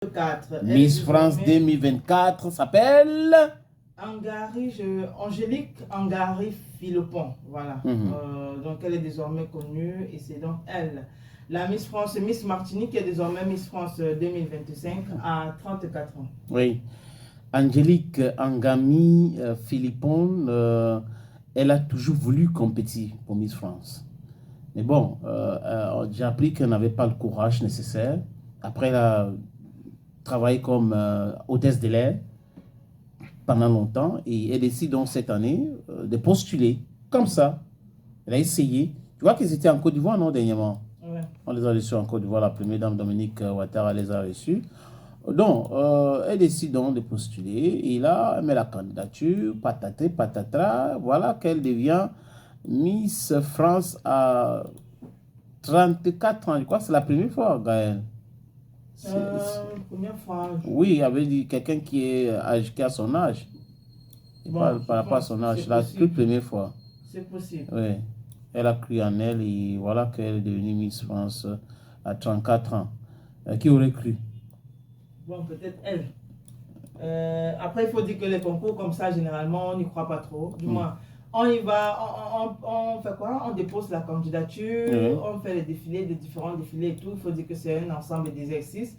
4. Miss France 2024 s'appelle Angélique Angari Philopon. Voilà. Donc elle est désormais connue et c'est donc elle. La Miss France, Miss Martinique, qui est désormais Miss France 2025 à 34 ans. Oui. Angélique Angami Philippon, elle a toujours voulu compétir pour Miss France. Mais bon, j'ai appris qu'elle n'avait pas le courage nécessaire. Après, elle a travaillé comme hôtesse de l'air pendant longtemps et elle décide donc cette année de postuler comme ça. Elle a essayé. Tu vois qu'ils étaient en Côte d'Ivoire, non, dernièrement? Ouais. On les a reçus en Côte d'Ivoire. La première dame, Dominique Ouattara, les a reçus. Donc, elle décide donc de postuler. Et là, elle met la candidature, pataté, patatra. Voilà qu'elle devient Miss France à 34 ans. Je crois que c'est la première fois, Gaël. Première fois. Oui, il y avait dit quelqu'un qui a son âge. Bon, par rapport à son âge, la toute première fois. C'est possible. Oui. Elle a cru en elle et voilà qu'elle est devenue Miss France à 34 ans. Qui aurait cru? Bon, peut-être elle. Après, il faut dire que les concours comme ça, généralement, on n'y croit pas trop. Du moins, on y va, on fait quoi? On dépose la candidature, on fait les défilés, les différents défilés et tout. Il faut dire que c'est un ensemble d'exercices.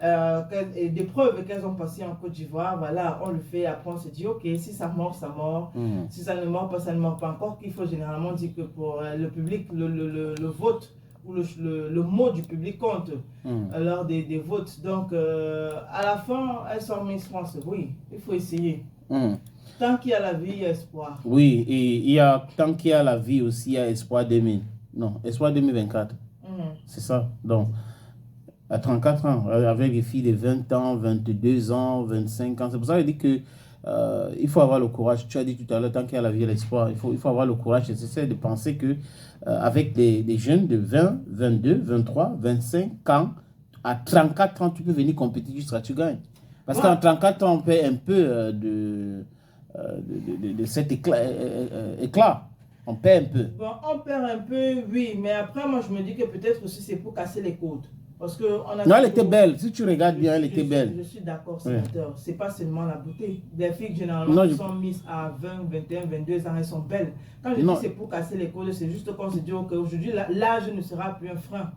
Des preuves qu'elles ont passées en Côte d'Ivoire, voilà, on le fait, après on se dit, ok, si ça mord, ça mord, si ça ne mord pas, ça ne mord pas encore, qu'il faut généralement dire que pour le public, le vote ou le mot du public compte lors des votes. Donc, à la fin, elles sont Miss France, oui, il faut essayer. Tant qu'il y a la vie, il y a espoir. Oui, et tant qu'il y a la vie aussi, il y a espoir 2000. Non, espoir 2024. C'est ça, donc... À 34 ans, avec des filles de 20 ans, 22 ans, 25 ans. C'est pour ça que je dis que il faut avoir le courage. Tu as dit tout à l'heure, tant qu'il y a la vie et l'espoir, il faut avoir le courage nécessaire de penser que avec des jeunes de 20, 22, 23, 25 ans, à 34 ans, tu peux venir compétir jusqu'à tu gagnes. Parce qu'à 34 ans, on perd un peu de cet éclat. On perd un peu. Bon, on perd un peu, oui. Mais après, moi, je me dis que peut-être aussi c'est pour casser les côtes. Parce que non, elle était belle. Si tu regardes bien, elle était belle. Je suis d'accord, sénateur. C'est pas seulement la beauté. Les filles, généralement, qui sont mises à 20, 21, 22 ans, elles sont belles. Quand je dis c'est pour casser les côtes, c'est juste qu'on se dit qu'aujourd'hui, l'âge ne sera plus un frein.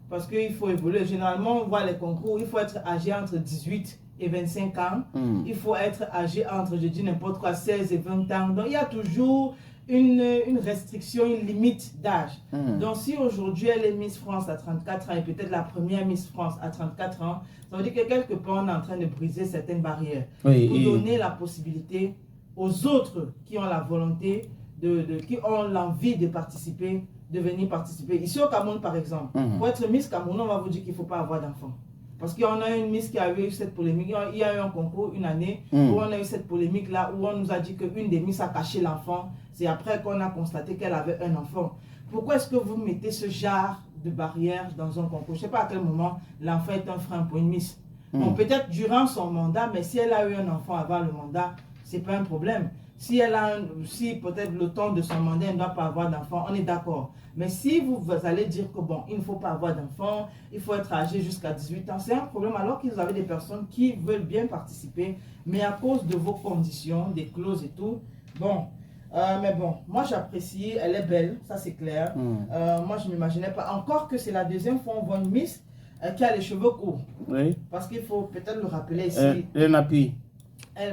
Parce qu'il faut évoluer. Généralement, on voit les concours, il faut être âgé entre 18 et 25 ans. Il faut être âgé entre, je dis n'importe quoi, 16 et 20 ans. Donc, il y a toujours une restriction, une limite d'âge. Donc, si aujourd'hui, elle est Miss France à 34 ans et peut-être la première Miss France à 34 ans, ça veut dire que quelque part, on est en train de briser certaines barrières. Pour donner la possibilité aux autres qui ont la volonté, qui ont l'envie de participer, de venir participer. Ici au Cameroun, par exemple, pour être Miss Cameroun, on va vous dire qu'il ne faut pas avoir d'enfants. Parce qu'il y en a une Miss qui a eu cette polémique. Il y a eu un concours une année où on a eu cette polémique-là, où on nous a dit qu'une des Miss a caché l'enfant. C'est après qu'on a constaté qu'elle avait un enfant. Pourquoi est-ce que vous mettez ce genre de barrière dans un concours? Je ne sais pas à quel moment l'enfant est un frein pour une Miss. Bon, peut-être durant son mandat, mais si elle a eu un enfant avant le mandat, ce n'est pas un problème. Si peut-être le temps de son mandat, elle ne doit pas avoir d'enfant, on est d'accord. Mais si vous allez dire que bon, il ne faut pas avoir d'enfant, il faut être âgé jusqu'à 18 ans, c'est un problème alors qu'ils avaient des personnes qui veulent bien participer, mais à cause de vos conditions, des clauses et tout, bon. Mais bon, moi j'apprécie, elle est belle, ça c'est clair. Moi je ne m'imaginais pas, encore que c'est la deuxième fois on voit une Miss qui a les cheveux courts. Oui. Parce qu'il faut peut-être le rappeler ici.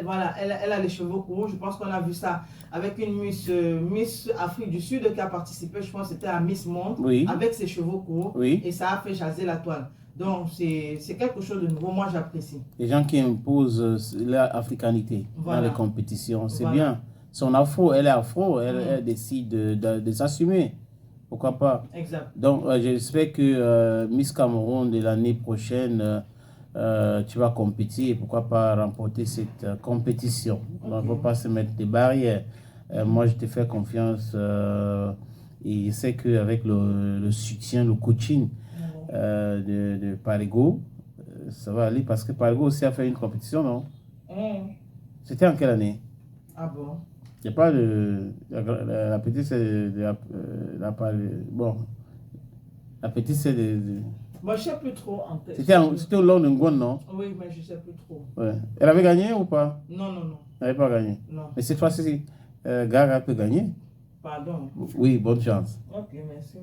Voilà, elle a les cheveux courts. Je pense qu'on a vu ça avec une Miss Afrique du Sud qui a participé, je pense que c'était à Miss Monde, avec ses cheveux courts. Et ça a fait jaser la toile. Donc, c'est quelque chose de nouveau. Moi, j'apprécie. Les gens qui imposent l'africanité dans les compétitions, c'est bien. Son afro, elle est afro, elle décide de s'assumer. Pourquoi pas? Exact. Donc, j'espère que Miss Cameroun de l'année prochaine, tu vas compétir et pourquoi pas remporter cette compétition. Il ne faut pas se mettre des barrières. Moi, je te fais confiance et je sais qu'avec le soutien, le coaching de Parigo, ça va aller parce que Parigo aussi a fait une compétition, non? C'était en quelle année? Ah bon? Il n'y a pas de... La petite, c'est bon. La petite, c'est Moi, je ne sais plus trop en tête. C'était au long de Ngon, non? Oui, mais je ne sais plus trop. Ouais. Elle avait gagné ou pas? Non, non, non. Elle n'avait pas gagné. Non. Mais cette fois-ci, Gaga peut gagner. Pardon. Oui, bonne chance. Ok, merci.